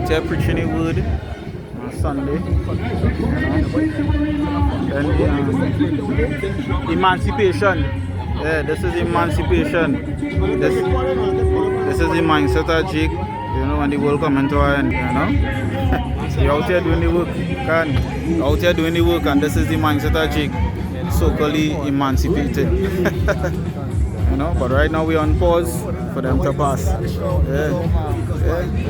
out here preaching the word on Sunday. Then emancipation. Yeah, this is emancipation. This is the mindset of Jake. When the world come into our end, You're out here doing the work, out here doing the work, and this is the mindset of Jake. So-called emancipated. But right now we're on pause for them to pass.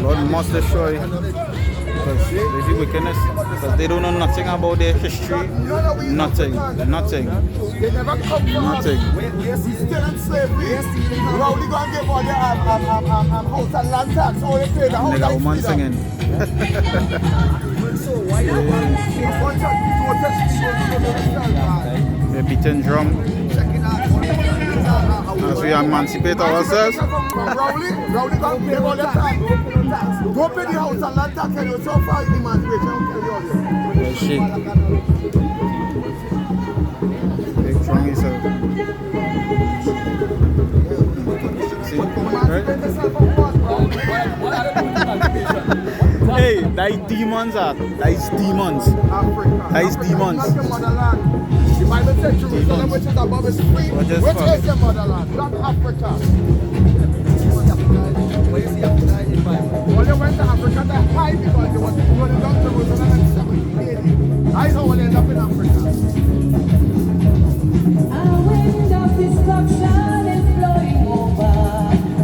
Lord must destroy because there's the wickedness, because they don't know nothing about their history. Nothing. They never come from Nothing. Yes, he's still in slavery. How are we going to give all the house and land tax? How you pay the house Nigga, woman singing. They're beating drum as we emancipate ourselves. Rowley going to pay all the tax. Don't pay the house and land tax and you're so far in emancipation. Shit. Big drum yourself. See? Right? Hey, that is demons. That is demons. That is demons. The Bible says Jerusalem, which is above, is free. Which is your motherland? Not Africa. Well, they went to Africa to hide because they were running down Jerusalem in 1780. That's how they end up in Africa. A wind of destruction is blowing over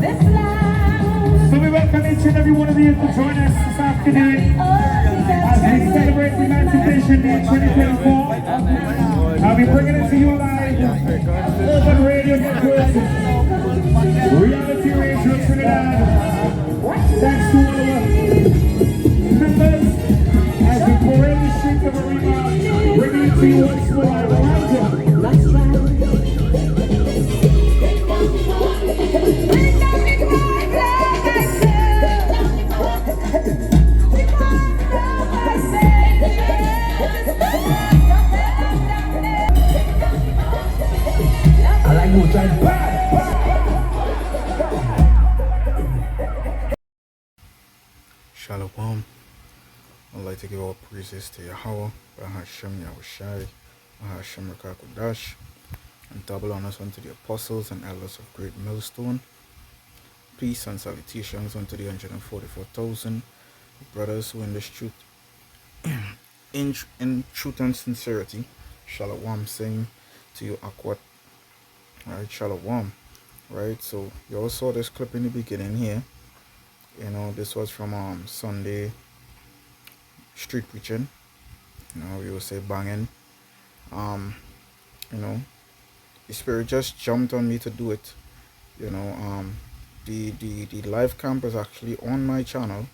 this land. So we welcome each and every one of you to join us this afternoon as we celebrate Emancipation Day 2024. I'll be bringing it to you live over radio network, Reality Radio Trinidad. Thanks to all of our members as we parade the streets of Arima, bringing it to you once more. Let's try. Shalom. I'd like to give all praises to Yahweh, Bahashem Yahushai, Bahashem Rakakudash, and double honors unto the apostles and elders of Great Millstone. Peace and salutations unto the 144,000 brothers who in this truth, in truth and sincerity. Shalom, saying to you, Akwat. Alright, Shalom. Right, so you all saw this clip in the beginning here. This was from Sunday street preaching. We will say banging. The Spirit just jumped on me to do it. The live camp is actually on my channel.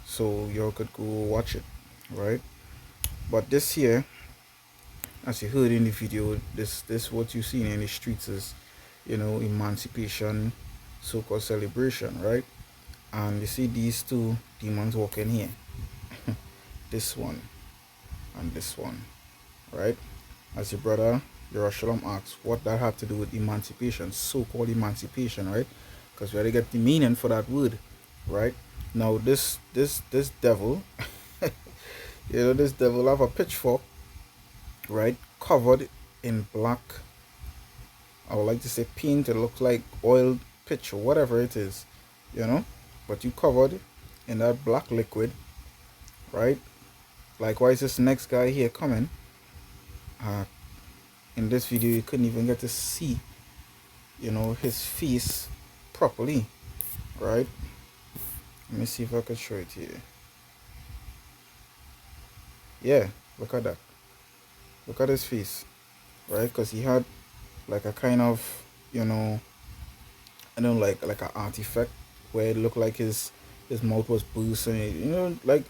So you could go watch it, right? But this here, as you heard in the video, this what you see in the streets is, emancipation, so-called celebration, right? And you see these two demons walking here. This one and this one, right? As your brother Jerusalem asks, what that have to do with emancipation, so-called emancipation, right? Because we already get the meaning for that word, right? Now this devil, this devil have a pitchfork, right, covered in black, I would like to say paint. It looks like oil pitch or whatever it is, but you covered in that black liquid, right? Likewise, this next guy here coming, in this video you couldn't even get to see, his face properly, right? Let me see if I can show it here. Yeah, look at that. Look at his face, right? Because he had like a kind of, like an artifact where it looked like his mouth was bursting, like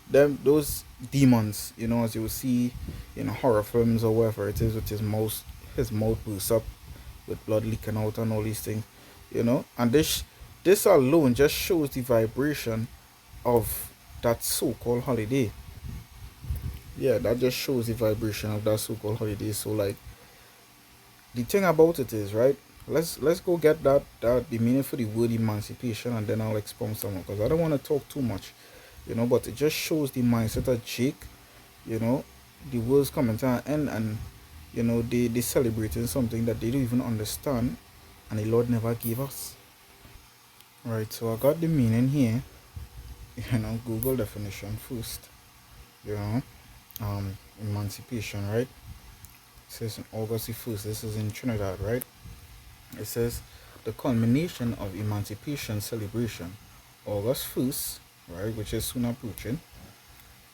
those demons, as you will see in horror films or whatever it is, with his mouth bursts up with blood leaking out and all these things, and this alone just shows the vibration of that so-called holiday. Yeah, that just shows the vibration of that so-called holiday. So like, the thing about it is, right, let's go get that the meaning for the word emancipation, and then I'll expound some more, because I don't want to talk too much, but it just shows the mindset of Jake. you know the world's coming to an end, and they celebrating something that they don't even understand, and the Lord never gave us. Right, so I got the meaning here. Google definition first. you know Emancipation, right? It says in August the 1st. This is in Trinidad, right? It says the culmination of emancipation celebration, August 1st, right, which is soon approaching.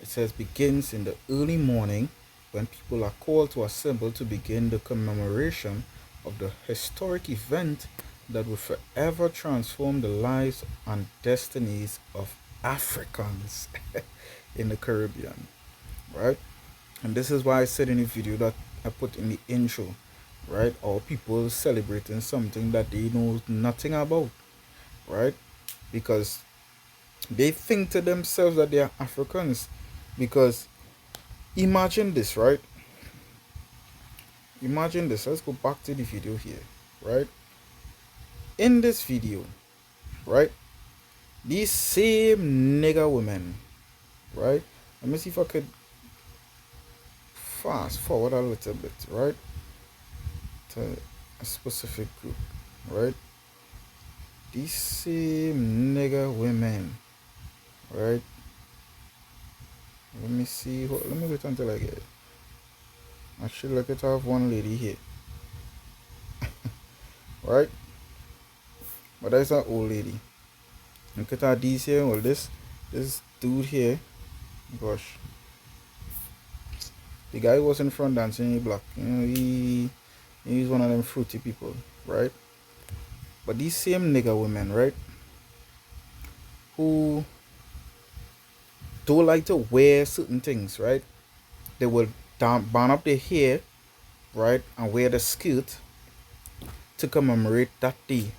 It says begins in the early morning when people are called to assemble to begin the commemoration of the historic event that will forever transform the lives and destinies of Africans in the Caribbean, right? And this is why I said in the video that I put in the intro, right? All people celebrating something that they know nothing about, right? Because they think to themselves that they are Africans. Because imagine this, right? Imagine this. Let's go back to the video here, right? In this video, right? These same nigger women, right? Let me see if I could fast forward a little bit, right? To a specific group, right? These same nigger women, right? Let me see. Let me wait until I get it. Actually, look at I have one lady here, right? But that's an old lady. Look at her these here. Well, this dude here, gosh, the guy who was in front dancing in black. He's one of them fruity people, right? But these same nigger women, right, who don't like to wear certain things, right? They will band up their hair, right, and wear the skirt to commemorate that day,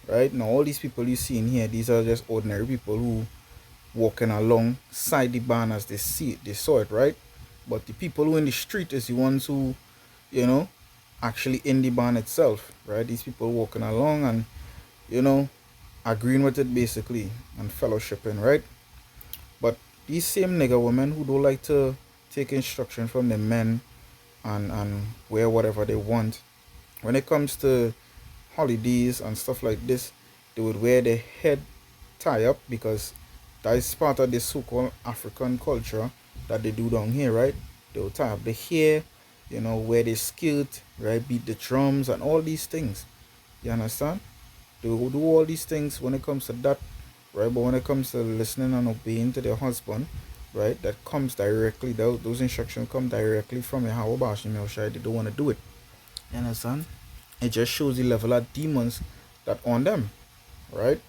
right? Now, all these people you see in here, these are just ordinary people who walking alongside the band as they see it, they saw it, right? But the people who in the street is the ones who, actually in the band itself, right? These people walking along and, agreeing with it basically and fellowshipping, right? But these same nigger women who don't like to take instruction from the men and wear whatever they want, when it comes to holidays and stuff like this, they would wear their head tie up, because that is part of the so-called African culture that they do down here, right? They will tie up the hair, wear the skirt, right? Beat the drums and all these things. You understand? They will do all these things when it comes to that, right? But when it comes to listening and obeying to their husband, right? That comes directly, those instructions come directly from Yahweh Bashim Yahushai. They don't want to do it. You understand? It just shows the level of demons that on them, right?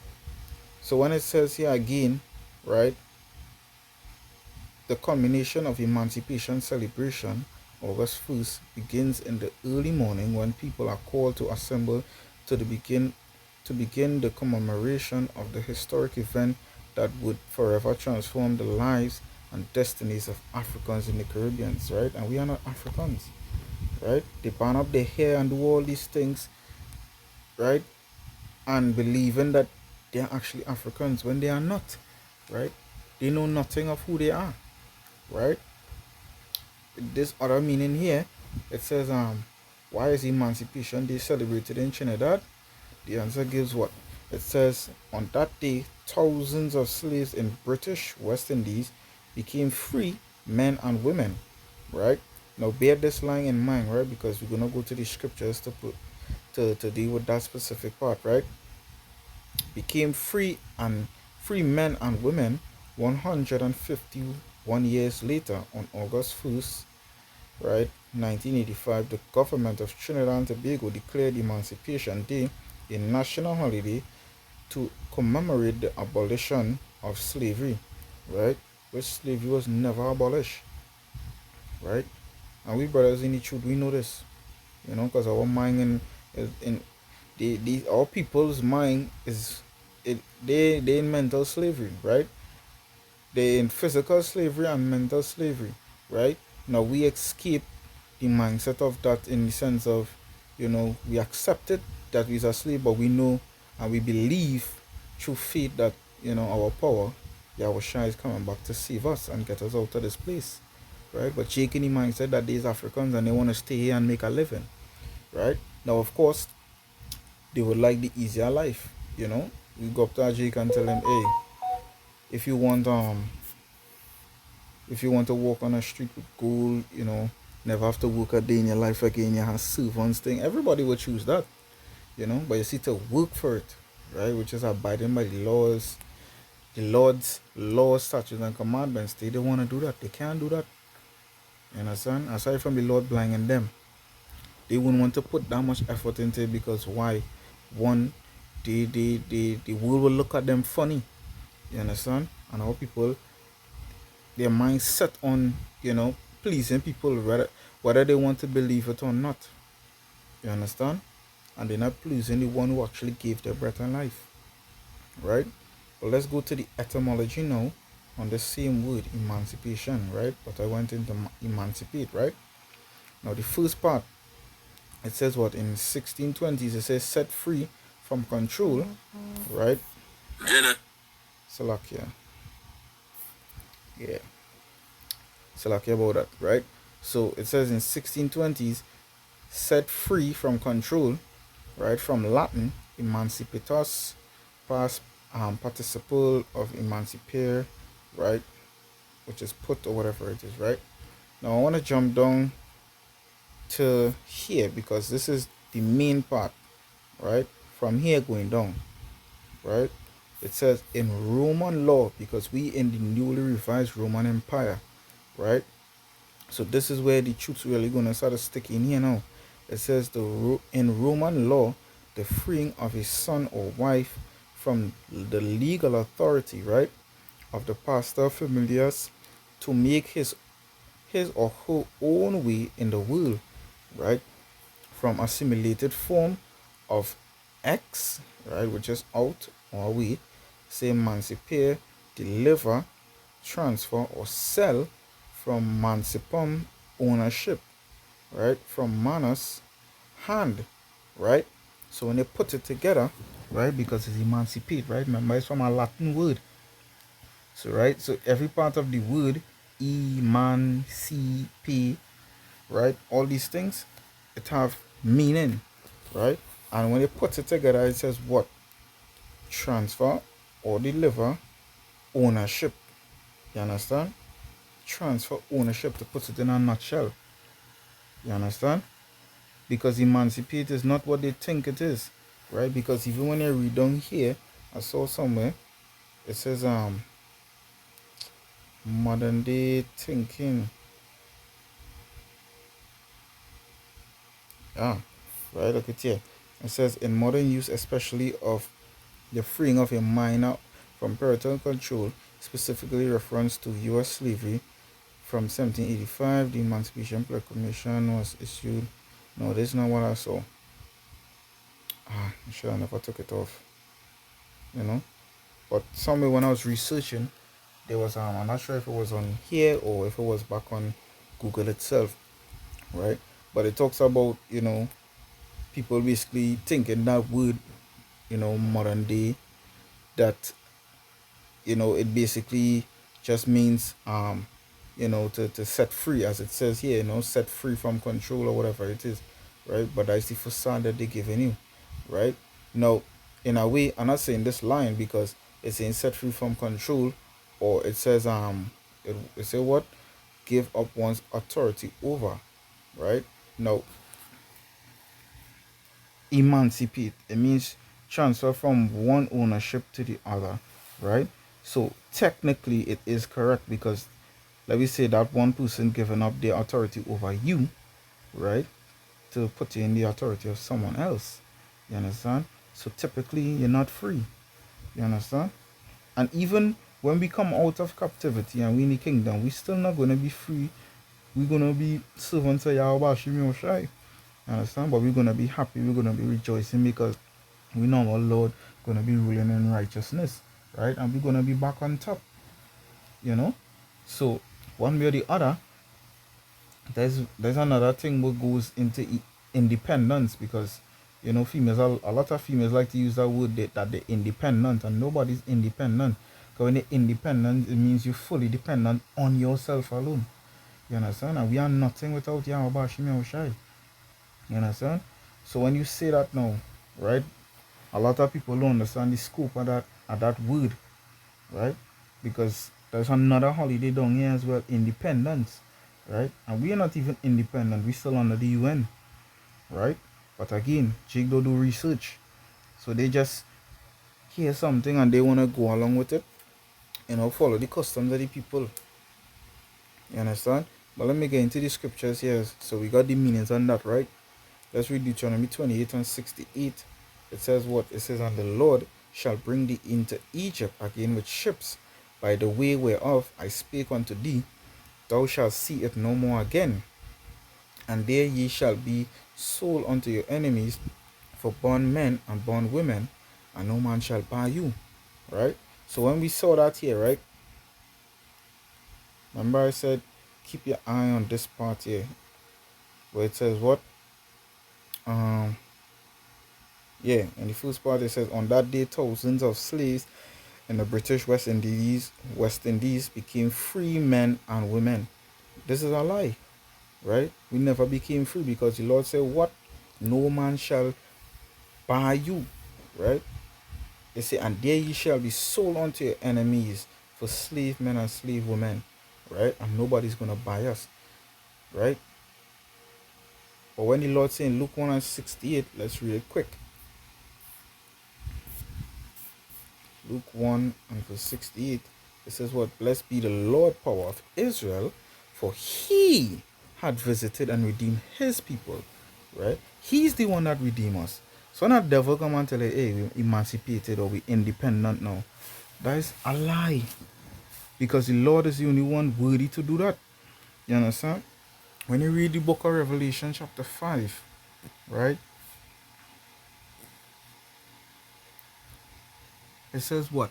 So when it says here again, right, the culmination of emancipation celebration, August 1st, begins in the early morning when people are called to assemble to begin the commemoration of the historic event that would forever transform the lives and destinies of Africans in the Caribbean, right? And we are not Africans, right? They burn up their hair and do all these things, right? And believing that they are actually Africans when they are not, right? They know nothing of who they are, right? This other meaning here, it says, why is Emancipation Day celebrated in Trinidad? The answer gives what? It says, on that day, thousands of slaves in British West Indies became free, men and women, right? Now bear this line in mind, right? Because we're gonna go to the scriptures to deal with that specific part, right? Became free men and women 151 years later, on August 1st, right, 1985, the government of Trinidad and Tobago declared Emancipation Day a national holiday to commemorate the abolition of slavery, right? Which slavery was never abolished, right? And we brothers in the truth, we know this, because our mind in our people's mind is they in mental slavery, right? They in physical slavery and mental slavery, right? Now we escape the mindset of that, in the sense of, we accepted that we're asleep, but we know and we believe through faith that, our power, Yahweh Shai, is coming back to save us and get us out of this place, right? But Jake in the mindset that these Africans and they want to stay here and make a living, right? Now, of course, they would like the easier life, We go up to Jake and tell him, hey, if you want to walk on a street with gold, never have to work a day in your life again, you have servants thing, everybody would choose that, but you see, to work for it, right, which is abiding by the laws, the Lord's laws, statutes, and commandments. They don't want to do that. They can't do that. You understand? Aside from the Lord blinding them, they wouldn't want to put that much effort into it because why? One, the world will look at them funny. You understand? And our people, their mind set on, pleasing people, whether they want to believe it or not. You understand? And they're not pleasing the one who actually gave their breath and life. Right? But let's go to the etymology now on the same word, emancipation, right? But I went into emancipate, right? Now the first part, it says what? In 1620s, it says set free from control, right? Salakia. Yeah. Salakia about that, right? So it says in 1620s, set free from control, right? From Latin, emancipatus, past participle of emancipare, right? Which is put or whatever it is, right? Now I want to jump down to here because this is the main part, right? From here going down, right? It says in Roman law, because we in the newly revised Roman Empire, right? So this is where the truth's really gonna start to stick in here now. It says in Roman law, the freeing of a son or wife from the legal authority, right, of the pastor familiars to make his or her own way in the world, right, from assimilated form of X, right, which is out or away, say emancipate, deliver, transfer, or sell, from mancipum, ownership, right, from manus, hand, right. So when they put it together, right, because it's emancipate, right, remember it's from a Latin word. So right, so every part of the word emancipate, right, all these things, it have meaning, right? And when they put it together, it says what? Transfer or deliver, ownership. You understand? Transfer ownership, to put it in a nutshell. You understand? Because emancipate is not what they think it is, right? Because even when I read down here, I saw somewhere it says modern day thinking. Right, look at here. It says in modern use, especially of the freeing of a minor from parental control, specifically reference to U.S. slavery from 1785. The Emancipation Proclamation was issued. No, this is not what I saw. I'm sure I never took it off. But somewhere when I was researching, there was I'm not sure if it was on here or if it was back on Google itself, right? But it talks about people basically thinking that word, modern day, that it basically just means to set free, as it says here, set free from control or whatever it is, right? But that's the facade that they're giving you, right? Now, in a way, I'm not saying this line because it's saying set free from control, or it says it say what? Give up one's authority over, right? Now, emancipate, it means transfer from one ownership to the other, right? So technically it is correct because let me say that one person giving up their authority over you, right, to put you in the authority of someone else. You understand? So typically you're not free. You understand? And even when we come out of captivity and we in the kingdom, we still not gonna be free. We're gonna be servants of Yahweh Shai. You understand? But we're gonna be happy, we're gonna be rejoicing because we know our Lord gonna be ruling in righteousness, right? And we're gonna be back on top. So one way or the other, there's another thing what goes into independence, because You know, females, a lot of females like to use that word that they're independent, and nobody's independent. Because when you're independent, it means you're fully dependent on yourself alone. You understand? And we are nothing without Yahweh Bashim Yahushai. You understand? So when you say that now, right, a lot of people don't understand the scope of that word, right? Because there's another holiday down here as well, independence, right? And we are not even independent, we're still under the UN, right? But again, Jake don't do research. So they just hear something and they want to go along with it, you know, follow the customs of the people. You understand? But let me get into the scriptures here. So we got the meanings on that, right? Let's read Deuteronomy 28 and 68. It says what? It says, and the Lord shall bring thee into Egypt again with ships, by the way whereof I spake unto thee. Thou shalt see it no more again. And there ye shall be sold unto your enemies for bondmen and bondwomen, and no man shall buy you. Right? So when we saw that here, right? Remember I said, keep your eye on this part here, where it says what? Yeah, in the first part it says, on that day thousands of slaves in the British West Indies became free men and women. This is a lie, right? We never became free, because the Lord said what? No man shall buy you, right? They say, and there ye shall be sold unto your enemies for slave men and slave women, right? And nobody's gonna buy us, right? But when the Lord said in Luke 1 and 68, let's read it quick. Luke 1 and verse 68, it says what? Blessed be the Lord power of Israel, for he had visited and redeemed his people, right? He's the one that redeemed us. So not devil come and tell you, hey, we emancipated or we independent now. That is a lie. Because the Lord is the only one worthy to do that. You understand? When you read the book of Revelation chapter 5, right? It says what?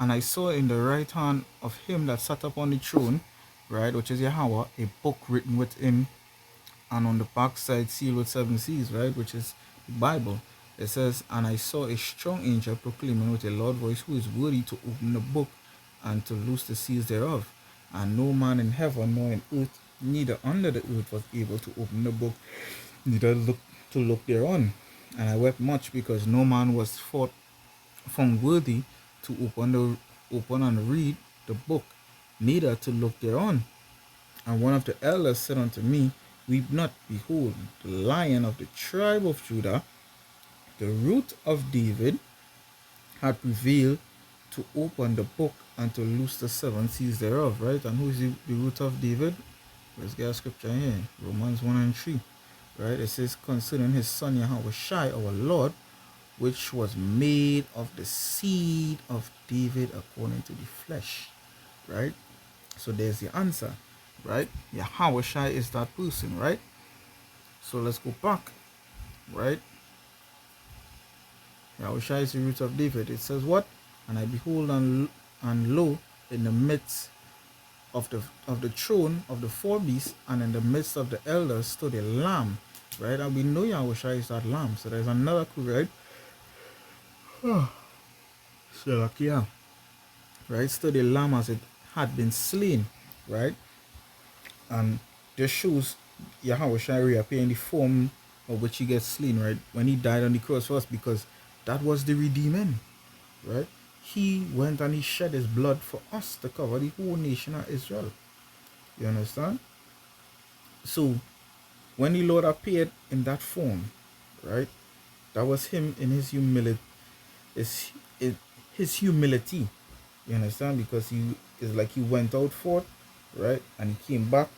And I saw in the right hand of him that sat upon the throne, right, which is Yahweh, a book written within, and on the back side sealed with 7 seals, right, which is the Bible. It says, and I saw a strong angel proclaiming with a loud voice, who is worthy to open the book and to loose the seals thereof. And no man in heaven nor in earth, neither under the earth, was able to open the book, neither to look thereon. And I wept much, because no man was found worthy to open and read the book, neither to look thereon. And one of the elders said unto me, weep not, behold, the Lion of the tribe of Judah, the root of David, had prevailed to open the book and to loose the 7 seals thereof, right? And who is the root of David? Let's get a scripture here, Romans 1 and 3, right? It says, concerning his son Yahushai, our Lord, which was made of the seed of David according to the flesh, right? So there's the answer, right? Yahushai is that person, right? So let's go back, right? Yahushua is the root of David. It says what? And I behold, and lo, in the midst of the throne of the 4 beasts, and in the midst of the elders stood a lamb, right? And we know Yahushua is that lamb. So there's another clue, right? Shalakia, right? Stood a lamb as it had been slain, right? And this shows Yahushua reappear in the form of which he gets slain, right? When he died on the cross first, because that was the redeeming, right? He went and he shed his blood for us to cover the whole nation of Israel. You understand? So when the Lord appeared in that form, right, that was him in his humility. His humility. You understand? Because he is like he went out forth, right, and he came back,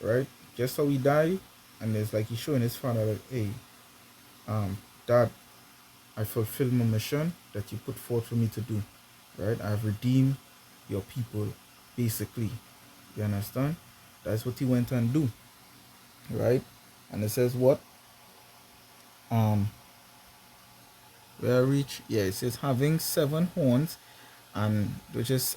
right, just how he died, and it's like he's showing his father that, hey, Dad, I fulfilled my mission that you put forth for me to do, right? I've redeemed your people, basically. You understand? That's what he went and do, right? And it says what? Where I reach? Yeah, it says having 7 horns, and which is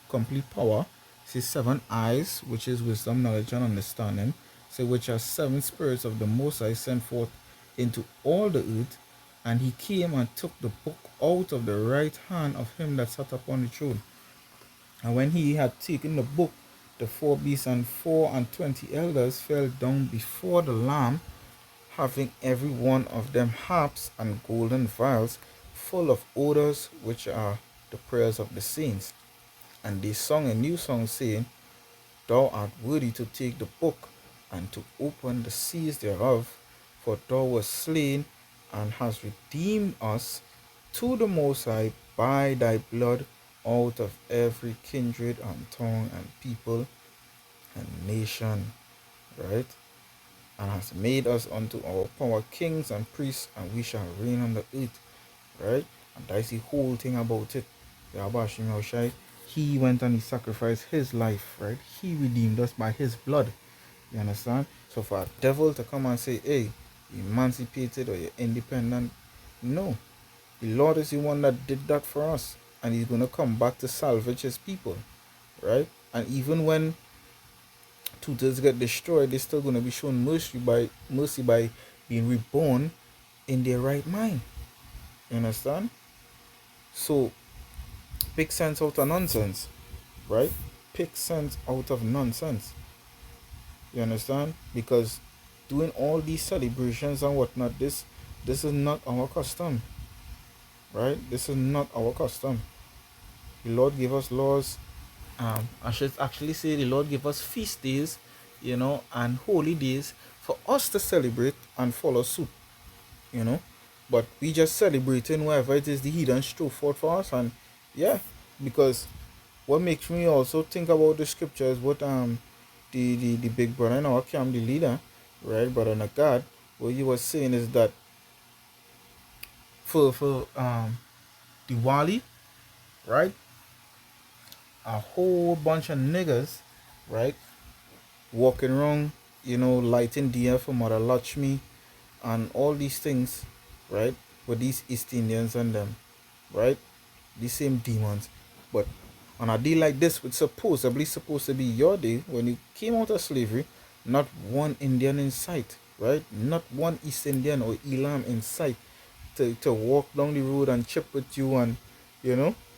complete power. It says 7 eyes, which is wisdom, knowledge, and understanding. Say which are 7 spirits of the Most High sent forth into all the earth, and he came and took the book out of the right hand of him that sat upon the throne. And when he had taken the book, the 4 beasts and 24 elders fell down before the Lamb, having every one of them harps and golden vials full of odors, which are the prayers of the saints. And they sung a new song, saying, Thou art worthy to take the book and to open the seals thereof, for thou wast slain and hast redeemed us to the Most High by thy blood out of every kindred and tongue and people and nation, right? And has made us unto our power kings and priests, and we shall reign on the earth, right? And that's the whole thing about it. Yahweh Shem Yahushai, he went and he sacrificed his life, right? He redeemed us by his blood. You understand? So for a devil to come and say, hey, you're emancipated or you're independent, no. The Lord is the one that did that for us. And he's going to come back to salvage his people, right? And even when tutors get destroyed, they're still going to be shown mercy by being reborn in their right mind. You understand? So pick sense out of nonsense, right? Pick sense out of nonsense. You understand? Because doing all these celebrations and whatnot, this is not our custom, right? This is not our custom. The Lord gave us laws. I should actually say the Lord gave us feast days, and holy days for us to celebrate and follow suit, But we just celebrating wherever it is the heathen show forth for us, and yeah, because what makes me also think about the scriptures, what the big brother in our camp, the leader, right, brother Nagad, what he was saying is that for the Wali, right, a whole bunch of niggas, right, walking around, lighting deer for Mother Lakshmi and all these things, right, with these East Indians and them, right, the same demons. But on a day like this, which supposedly supposed to be your day, when you came out of slavery, not one Indian in sight, right, not one East Indian or Elam in sight to walk down the road and chip with you and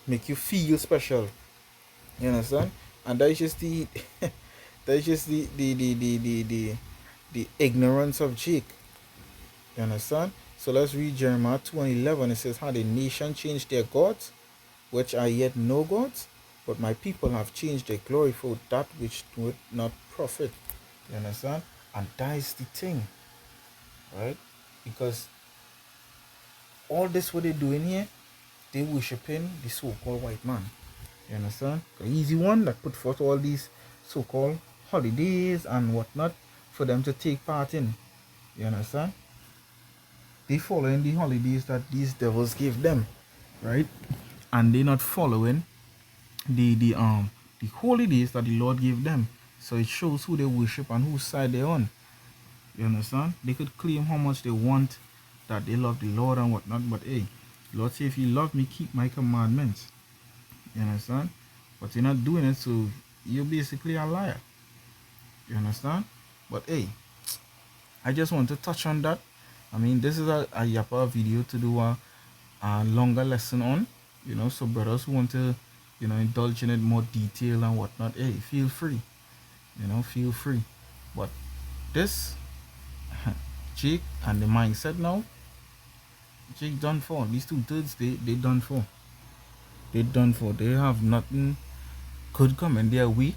make you feel special. You understand? And that's just the that's just the ignorance of Jake. You understand? So let's read Jeremiah 2:11. It says, how the nation changed their gods, which are yet no gods, but my people have changed their glory for that which would not profit. You understand? And that is the thing, right? Because all this what they're doing here, they worshiping the so-called white man. You understand? The easy one that put forth all these so-called holidays and whatnot for them to take part in. You understand? They following the holidays that these devils give them, right? And they not following the holy days that the Lord gave them. So it shows who they worship and whose side they're on. You understand? They could claim how much they want, that they love the Lord and whatnot, but hey, Lord say, if you love me, keep my commandments. You understand? But you're not doing it, so you're basically a liar. You understand? But hey, I just want to touch on that. I mean, this is a Yapa video to do a longer lesson on, so brothers who want to, indulge in it more detail and whatnot, hey, feel free. Feel free. But this, Jake and the mindset now, Jake done for. These 2/3, they done for. They done for. They have nothing could come in their way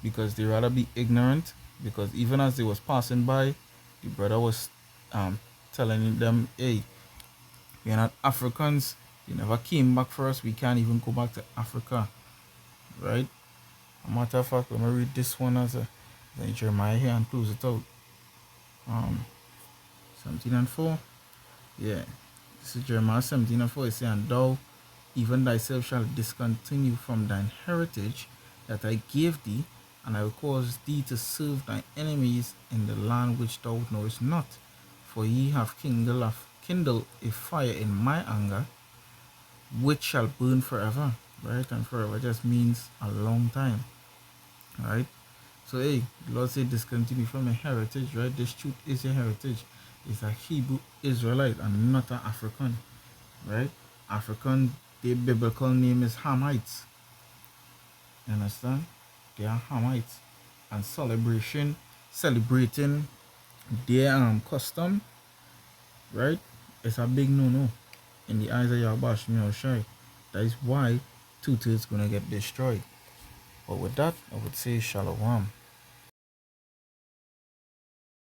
because they rather be ignorant. Because even as they was passing by, the brother was telling them, hey, we're not Africans. You never came back for us. We can't even go back to Africa. Right? A matter of fact, let me read this one as a Jeremiah here and close it out. 17:4. Yeah. This is Jeremiah 17:4. It says, and thou even thyself shalt discontinue from thine heritage that I gave thee, and I will cause thee to serve thy enemies in the land which thou knowest not. For ye have kindled a fire in my anger, which shall burn forever. Right? And forever just means a long time. Right? So hey, the Lord said discontinue from a heritage, right? This truth is a heritage. is a Hebrew Israelite and not an African, right? African, their biblical name is Hamites. You understand? They are Hamites, and celebrating their custom, right? It's a big no-no in the eyes of Yahweh Shai. That is why Tutu is gonna get destroyed. But with that, I would say Shalom.